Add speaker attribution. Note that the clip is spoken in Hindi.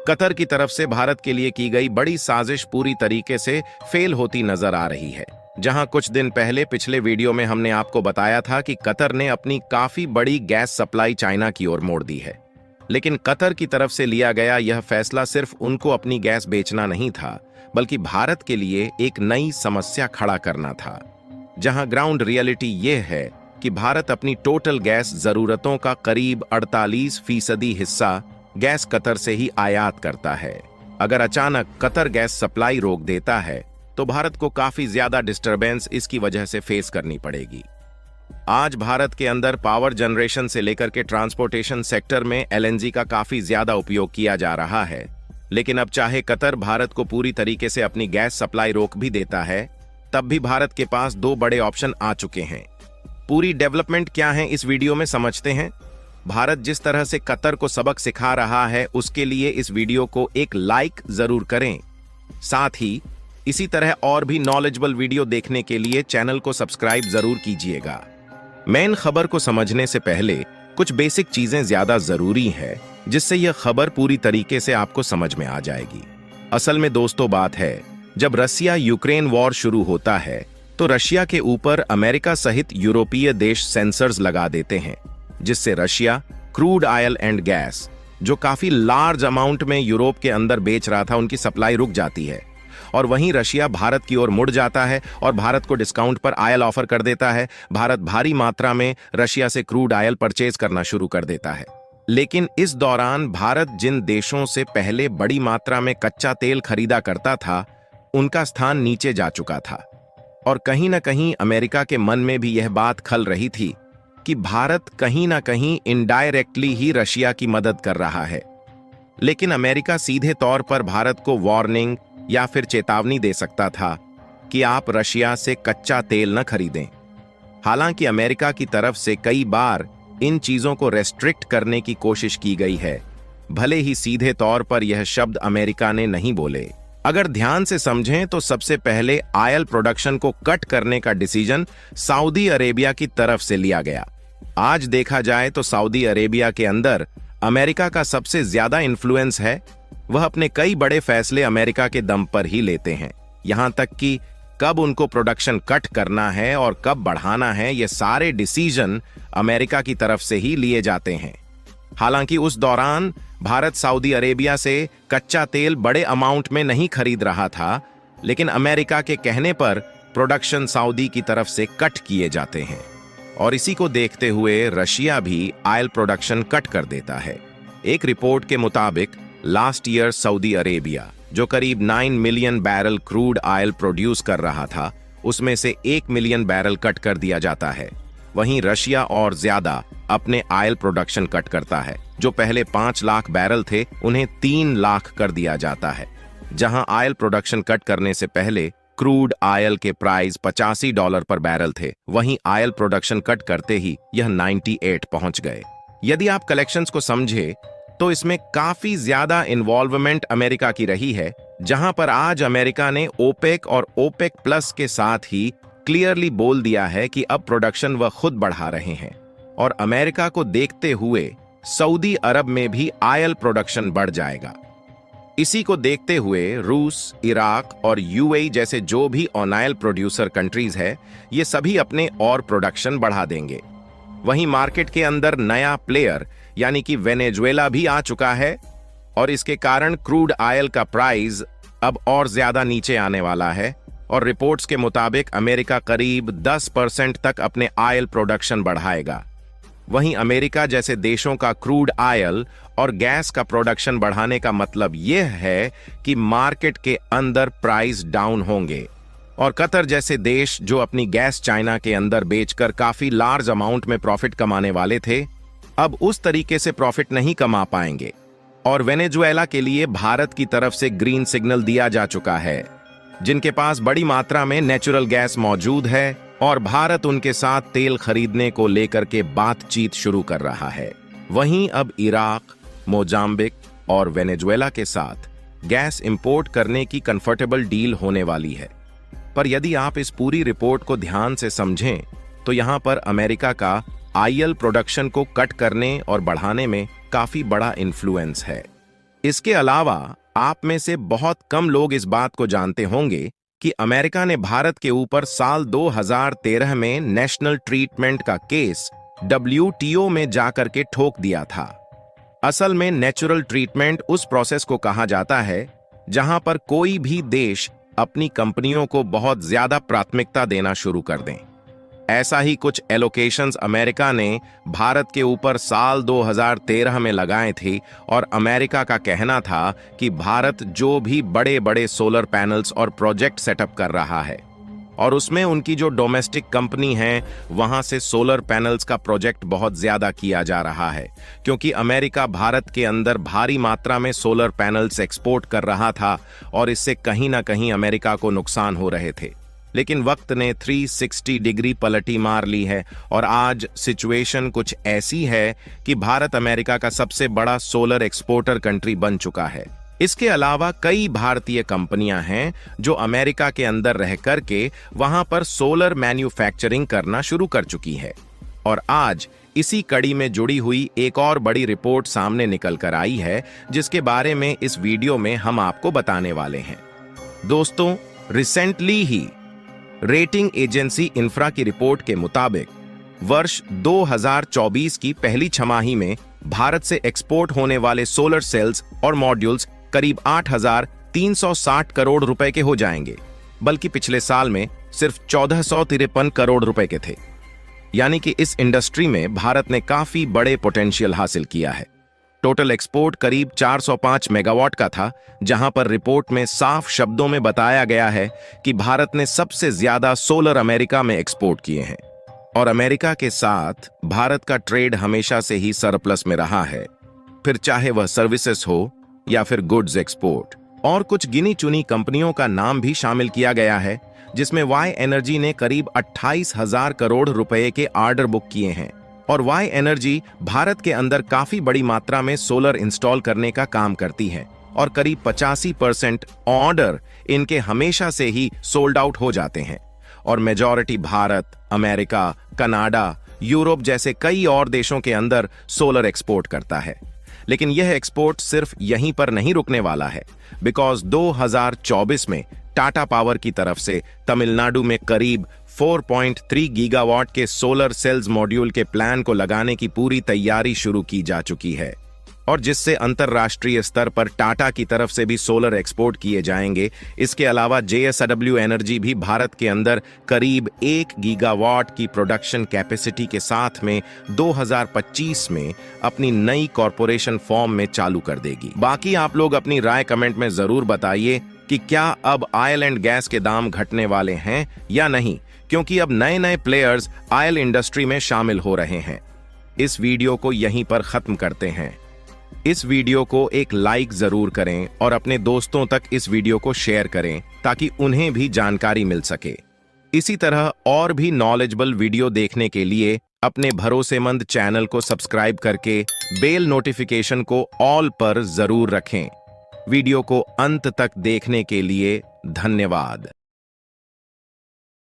Speaker 1: कतर की तरफ से भारत के लिए की गई बड़ी साजिश पूरी तरीके से फेल होती नजर आ रही है। जहां कुछ दिन पहले पिछले वीडियो में हमने आपको बताया था कि कतर ने अपनी काफी बड़ी गैस सप्लाई चाइना की ओर मोड़ दी है, लेकिन कतर की तरफ से लिया गया यह फैसला सिर्फ उनको अपनी गैस बेचना नहीं था, बल्कि भारत के लिए एक नई समस्या खड़ा करना था। जहां ग्राउंड रियलिटी ये है कि भारत अपनी टोटल गैस जरूरतों का करीब 48% हिस्सा गैस कतर से ही आयात करता है। अगर अचानक कतर गैस सप्लाई रोक देता है तो भारत को काफी ज्यादा डिस्टरबेंस इसकी वजह से फेस करनी पड़ेगी। आज भारत के अंदर पावर जनरेशन से लेकर के ट्रांसपोर्टेशन सेक्टर में एलएनजी का काफी ज्यादा उपयोग किया जा रहा है, लेकिन अब चाहे कतर भारत को पूरी तरीके से अपनी गैस सप्लाई रोक भी देता है, तब भी भारत के पास दो बड़े ऑप्शन आ चुके हैं। पूरी डेवलपमेंट क्या है इस वीडियो में समझते हैं। भारत जिस तरह से कतर को सबक सिखा रहा है, उसके लिए इस वीडियो को एक लाइक जरूर करें। साथ ही इसी तरह और भी नॉलेजेबल वीडियो देखने के लिए चैनल को सब्सक्राइब जरूर कीजिएगा। मेन खबर को समझने से पहले कुछ बेसिक चीजें ज्यादा जरूरी है, जिससे यह खबर पूरी तरीके से आपको समझ में आ जाएगी। असल में दोस्तों बात है, जब रसिया यूक्रेन वॉर शुरू होता है तो रशिया के ऊपर अमेरिका सहित यूरोपीय देश सेंसर्स लगा देते हैं, जिससे Russia crude oil and gas जो काफी लार्ज अमाउंट में यूरोप के अंदर बेच रहा था, उनकी सप्लाई रुक जाती है। और वहीं रशिया भारत की ओर मुड़ जाता है और भारत को डिस्काउंट पर ऑयल ऑफर कर देता है। भारत भारी मात्रा में रशिया से क्रूड ऑयल परचेज करना शुरू कर देता है। लेकिन इस दौरान भारत जिन देशों से पहले बड़ी मात्रा में कच्चा तेल खरीदा करता था, उनका स्थान नीचे जा चुका था। और कहीं ना कहीं अमेरिका के मन में भी यह बात खल रही थी कि भारत कहीं ना कहीं इनडायरेक्टली ही रशिया की मदद कर रहा है। लेकिन अमेरिका सीधे तौर पर भारत को वार्निंग या फिर चेतावनी दे सकता था कि आप रशिया से कच्चा तेल न खरीदें। हालांकि अमेरिका की तरफ से कई बार इन चीजों को रेस्ट्रिक्ट करने की कोशिश की गई है, भले ही सीधे तौर पर यह शब्द अमेरिका ने नहीं बोले। अगर ध्यान से समझें तो सबसे पहले ऑयल प्रोडक्शन को कट करने का डिसीजन सऊदी अरेबिया की तरफ से लिया गया। आज देखा जाए तो सऊदी अरेबिया के अंदर अमेरिका का सबसे ज्यादा इन्फ्लुएंस है। वह अपने कई बड़े फैसले अमेरिका के दम पर ही लेते हैं। यहां तक कि कब उनको प्रोडक्शन कट करना है और कब बढ़ाना है, ये सारे डिसीजन अमेरिका की तरफ से ही लिए जाते हैं। हालांकि उस दौरान भारत सऊदी अरेबिया से कच्चा तेल बड़े अमाउंट में नहीं खरीद रहा था, लेकिन अमेरिका के कहने पर प्रोडक्शन सऊदी की तरफ से कट किए जाते हैं। और इसी को देखते हुए रशिया भी ऑयल प्रोडक्शन कट कर देता है। एक रिपोर्ट के मुताबिक लास्ट ईयर सऊदी अरेबिया जो करीब 9 million barrel crude oil produce कर रहा था, उसमें से 1 मिलियन बैरल कट कर दिया जाता है। वहीं रशिया और ज्यादा अपने ऑयल प्रोडक्शन कट करता है। जो पहले 5 लाख बैरल थे, उन्हें 3 लाख कर दिया जाता है। जहां ऑयल प्रोडक्शन कट करने से पहले क्रूड ऑयल के प्राइस $85 पर बैरल थे, वहीं ऑयल प्रोडक्शन कट करते ही यह 98 पहुंच गए। यदि आप कलेक्शंस को समझे तो इसमें काफी ज्यादा इन्वॉल्वमेंट अमेरिका की रही है, जहां पर आज अमेरिका ने ओपेक और ओपेक प्लस के साथ ही क्लियरली बोल दिया है कि अब प्रोडक्शन वह खुद बढ़ा रहे हैं। और अमेरिका को देखते हुए सऊदी अरब में भी ऑयल प्रोडक्शन बढ़ जाएगा। इसी को देखते हुए रूस, इराक और यूएई जैसे जो भी ऑयल प्रोड्यूसर कंट्रीज है, ये सभी अपने और प्रोडक्शन बढ़ा देंगे। वहीं मार्केट के अंदर नया प्लेयर यानी कि वेनेजुएला भी आ चुका है और इसके कारण क्रूड ऑयल का प्राइस अब और ज्यादा नीचे आने वाला है। और रिपोर्ट्स के मुताबिक अमेरिका करीब 10% तक अपने ऑयल प्रोडक्शन बढ़ाएगा। वहीं अमेरिका जैसे देशों का क्रूड ऑयल और गैस का प्रोडक्शन बढ़ाने का मतलब यह है कि मार्केट के अंदर प्राइस डाउन होंगे। और कतर जैसे देश जो अपनी गैस चाइना के अंदर बेचकर काफी लार्ज अमाउंट में प्रॉफिट कमाने वाले थे, अब उस तरीके से प्रॉफिट नहीं कमा पाएंगे। और वेनेजुएला के लिए भारत की तरफ से ग्रीन सिग्नल दिया जा चुका है, जिनके पास बड़ी मात्रा में नेचुरल गैस मौजूद है और भारत उनके साथ तेल खरीदने को लेकर के बातचीत शुरू कर रहा है। वहीं अब इराक, मोजाम्बिक और वेनेजुएला के साथ गैस इंपोर्ट करने की कंफर्टेबल डील होने वाली है। पर यदि आप इस पूरी रिपोर्ट को ध्यान से समझें तो यहां पर अमेरिका का ऑयल प्रोडक्शन को कट करने और बढ़ाने में काफी बड़ा इन्फ्लुएंस है। इसके अलावा आप में से बहुत कम लोग इस बात को जानते होंगे कि अमेरिका ने भारत के ऊपर साल 2013 में नेशनल ट्रीटमेंट का केस WTO में जाकर के ठोक दिया था। असल में नेचुरल ट्रीटमेंट उस प्रोसेस को कहा जाता है जहां पर कोई भी देश अपनी कंपनियों को बहुत ज्यादा प्राथमिकता देना शुरू कर दें। ऐसा ही कुछ एलोकेशंस अमेरिका ने भारत के ऊपर साल 2013 में लगाए थे और अमेरिका का कहना था कि भारत जो भी बड़े बड़े सोलर पैनल्स और प्रोजेक्ट सेटअप कर रहा है और उसमें उनकी जो डोमेस्टिक कंपनी है वहां से सोलर पैनल्स का प्रोजेक्ट बहुत ज्यादा किया जा रहा है, क्योंकि अमेरिका भारत के अंदर भारी मात्रा में सोलर पैनल्स एक्सपोर्ट कर रहा था और इससे कहीं ना कहीं अमेरिका को नुकसान हो रहे थे। लेकिन वक्त ने 360 डिग्री पलटी मार ली है और आज सिचुएशन कुछ ऐसी है कि भारत अमेरिका का सबसे बड़ा सोलर एक्सपोर्टर कंट्री बन चुका है। इसके अलावा कई भारतीय कंपनियां हैं जो अमेरिका के अंदर रह करके वहां पर सोलर मैन्युफैक्चरिंग करना शुरू कर चुकी है। और आज इसी कड़ी में जुड़ी हुई एक और बड़ी रिपोर्ट सामने निकल कर आई है, जिसके बारे में इस वीडियो में हम आपको बताने वाले हैं। दोस्तों, रिसेंटली ही रेटिंग एजेंसी इंफ्रा की रिपोर्ट के मुताबिक वर्ष 2024 की पहली छमाही में भारत से एक्सपोर्ट होने वाले सोलर सेल्स और मॉड्यूल्स करीब 8,360 करोड़ रुपए के हो जाएंगे, बल्कि पिछले साल में सिर्फ 1,453 करोड़ रुपए के थे। यानी कि इस इंडस्ट्री में भारत ने काफी बड़े पोटेंशियल हासिल किया है। टोटल एक्सपोर्ट करीब 405 मेगावाट का था, जहां पर रिपोर्ट में साफ शब्दों में बताया गया है कि भारत ने सबसे ज्यादा सोलर अमेरिका में एक्सपोर्ट किए हैं और अमेरिका के साथ भारत का ट्रेड हमेशा से ही सरप्लस में रहा है, फिर चाहे वह सर्विसेज हो या फिर गुड्स एक्सपोर्ट। और कुछ गिनी चुनी कंपनियों का नाम भी शामिल किया गया है, जिसमें वाई एनर्जी ने करीब 28,000 करोड़ रुपए के ऑर्डर बुक किए हैं। और वाई एनर्जी भारत के अंदर काफी बड़ी मात्रा में सोलर इंस्टॉल करने का काम करती है और करीब 85% ऑर्डर इनके हमेशा से ही सोल्ड आउट हो जाते हैं। और majority Bharat, America, Canada, Europe जैसे कई और देशों के अंदर सोलर एक्सपोर्ट करता है। लेकिन यह एक्सपोर्ट सिर्फ यहीं पर नहीं रुकने वाला है, बिकॉज 2024 में टाटा पावर की तरफ से तमिलनाडु में करीब 4.3 गीगावाट के सोलर सेल्स मॉड्यूल के प्लान को लगाने की पूरी तैयारी शुरू की जा चुकी है और जिससे अंतरराष्ट्रीय स्तर पर टाटा की तरफ से भी सोलर एक्सपोर्ट किए जाएंगे। इसके अलावा JSW एनर्जी भी भारत के अंदर करीब 1 गीगावाट की प्रोडक्शन कैपेसिटी के साथ में 2025 में अपनी नई कॉरपोरेशन फॉर्म में चालू कर देगी। बाकी आप लोग अपनी राय कमेंट में जरूर बताइए कि क्या अब ऑयल एंड गैस के दाम घटने वाले हैं या नहीं, क्योंकि अब नए नए प्लेयर्स ऑयल इंडस्ट्री में शामिल हो रहे हैं। इस वीडियो को यहीं पर खत्म करते हैं। इस वीडियो को एक लाइक जरूर करें और अपने दोस्तों तक इस वीडियो को शेयर करें ताकि उन्हें भी जानकारी मिल सके। इसी तरह और भी नॉलेजेबल वीडियो देखने के लिए अपने भरोसेमंद चैनल को सब्सक्राइब करके बेल नोटिफिकेशन को ऑल पर जरूर रखें। वीडियो को अंत तक देखने के लिए धन्यवाद।